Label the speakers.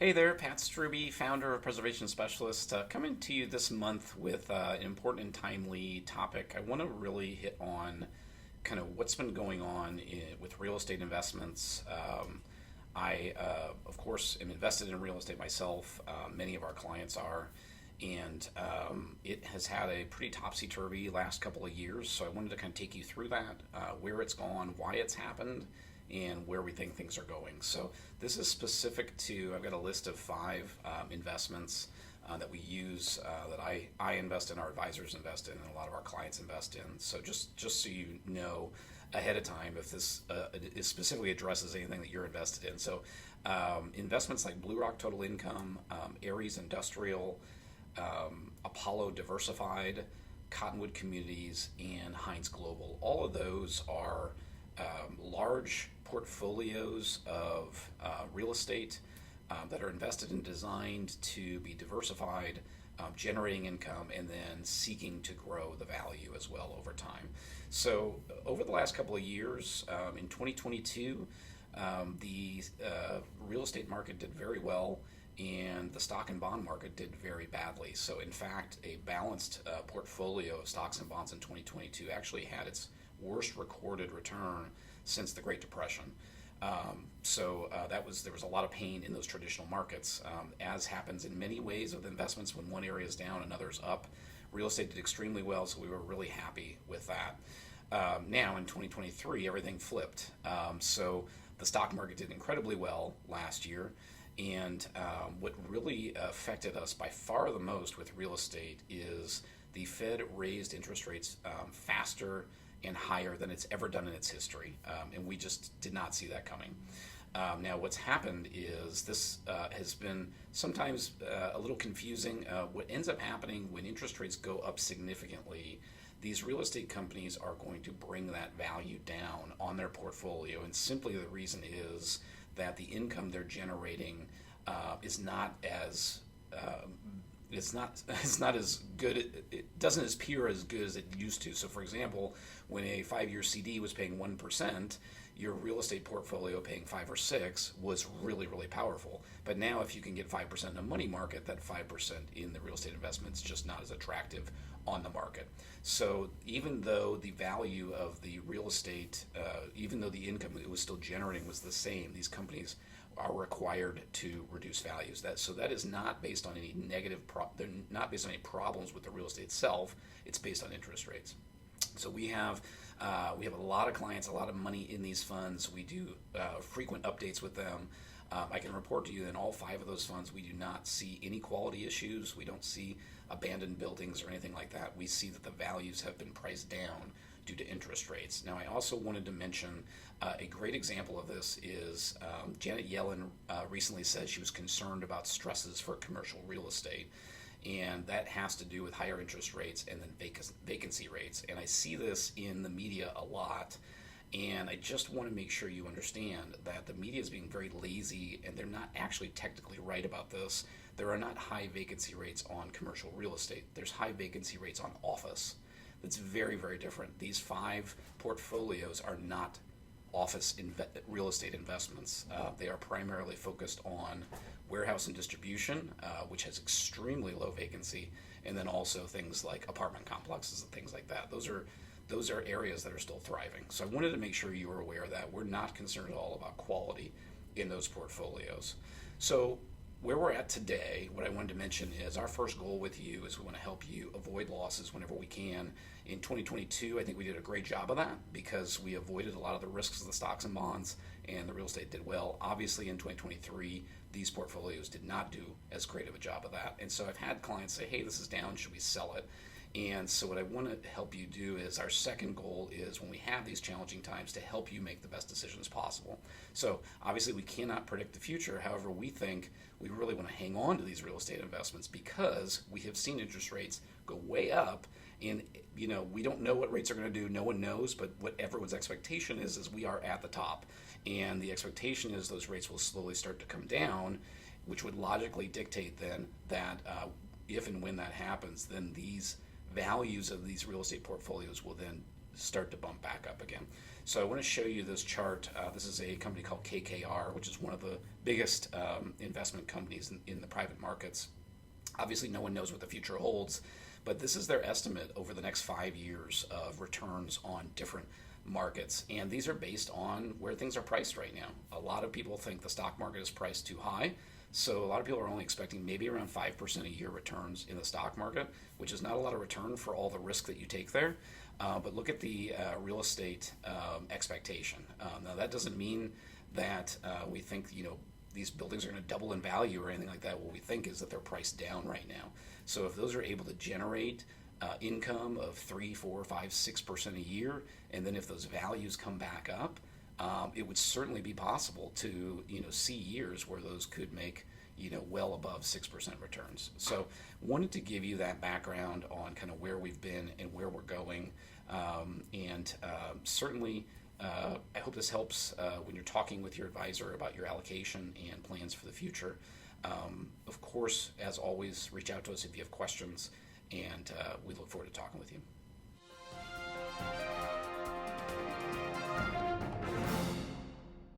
Speaker 1: Hey there, Pat Strubbe, founder of Preservation Specialist, coming to you this month with an important and timely topic. I want to really hit on kind of what's been going on with real estate investments. Of course, am invested in real estate myself. Many of our clients are, and it has had a pretty topsy-turvy last couple of years. So I wanted to kind of take you through that, where it's gone, why it's happened, and where we think things are going. So this is specific to, I've got a list of five investments that we use, that I invest in, our advisors invest in, and a lot of our clients invest in. So just so you know ahead of time if this is specifically addresses anything that you're invested in. So investments like Blue Rock Total Income, Aries Industrial, Apollo Diversified, Cottonwood Communities, and Heinz Global. All of those are large portfolios of real estate that are invested and designed to be diversified, generating income, and then seeking to grow the value as well over time. So over the last couple of years, in 2022, the real estate market did very well, and the stock and bond market did very badly. So in fact, a balanced portfolio of stocks and bonds in 2022 actually had its worst recorded return since the Great Depression. There was a lot of pain in those traditional markets, as happens in many ways with investments. When one area is down, another's up. Real estate did extremely well, so we were really happy with that. Now in 2023, everything flipped. So the stock market did incredibly well last year, and what really affected us by far the most with real estate is the Fed raised interest rates faster and higher than it's ever done in its history, and we just did not see that coming. Now what's happened is this has been sometimes a little confusing. What ends up happening when interest rates go up significantly, these real estate companies are going to bring that value down on their portfolio, and simply the reason is that the income they're generating is not as it's not as good. It doesn't appear as good as it used to. So, for example, when a 5-year CD was paying 1%, your real estate portfolio paying 5 or 6 was really, really powerful. But now, if you can get 5% in a money market, that 5% in the real estate investment is just not as attractive on the market. So, even though the value of the real estate, even though the income it was still generating was the same, these companies are required to reduce values. That is not based on any they're not based on any problems with the real estate itself. It's based on interest rates. So we have a lot of clients, a lot of money in these funds. We do frequent updates with them. I can report to you that in all 5 of those funds, we do not see any quality issues. We don't see abandoned buildings or anything like that. We see that the values have been priced down due to interest rates. Now, I also wanted to mention a great example of this is Janet Yellen recently said she was concerned about stresses for commercial real estate, and that has to do with higher interest rates and then vacancy rates. And I see this in the media a lot, and I just want to make sure you understand that the media is being very lazy, and they're not actually technically right about this. There are not high vacancy rates on commercial real estate. There's high vacancy rates on office. That's very, very different. These 5 portfolios are not office real estate investments. They are primarily focused on warehouse and distribution, which has extremely low vacancy, and then also things like apartment complexes and things like that. Those are areas that are still thriving. So I wanted to make sure you were aware of that. We're not concerned at all about quality in those portfolios. So where we're at today, what I wanted to mention is our first goal with you is we want to help you avoid losses whenever we can. In 2022, I think we did a great job of that because we avoided a lot of the risks of the stocks and bonds, and the real estate did well. Obviously, in 2023, these portfolios did not do as great of a job of that. And so I've had clients say, hey, this is down, should we sell it? And so what I want to help you do is our second goal is when we have these challenging times to help you make the best decisions possible. So obviously we cannot predict the future. However, we think we really want to hang on to these real estate investments because we have seen interest rates go way up, and we don't know what rates are going to do. No one knows, but what everyone's expectation is we are at the top. And the expectation is those rates will slowly start to come down, which would logically dictate then that if and when that happens, then these values of these real estate portfolios will then start to bump back up again. So I want to show you this chart. This is a company called KKR, which is one of the biggest investment companies in the private markets. Obviously, no one knows what the future holds, but this is their estimate over the next 5 years of returns on different markets. And these are based on where things are priced right now. A lot of people think the stock market is priced too high. So a lot of people are only expecting maybe around 5% a year returns in the stock market, which is not a lot of return for all the risk that you take there. But look at the real estate expectation. Now that doesn't mean that we think these buildings are going to double in value or anything like that. What we think is that they're priced down right now. So if those are able to generate income of 3, 4, 5, 6% a year, and then if those values come back up, it would certainly be possible to see years where those could make well above 6% returns. So wanted to give you that background on kind of where we've been and where we're going, and certainly I hope this helps when you're talking with your advisor about your allocation and plans for the future. Of course, as always, reach out to us if you have questions, and we look forward to talking with you.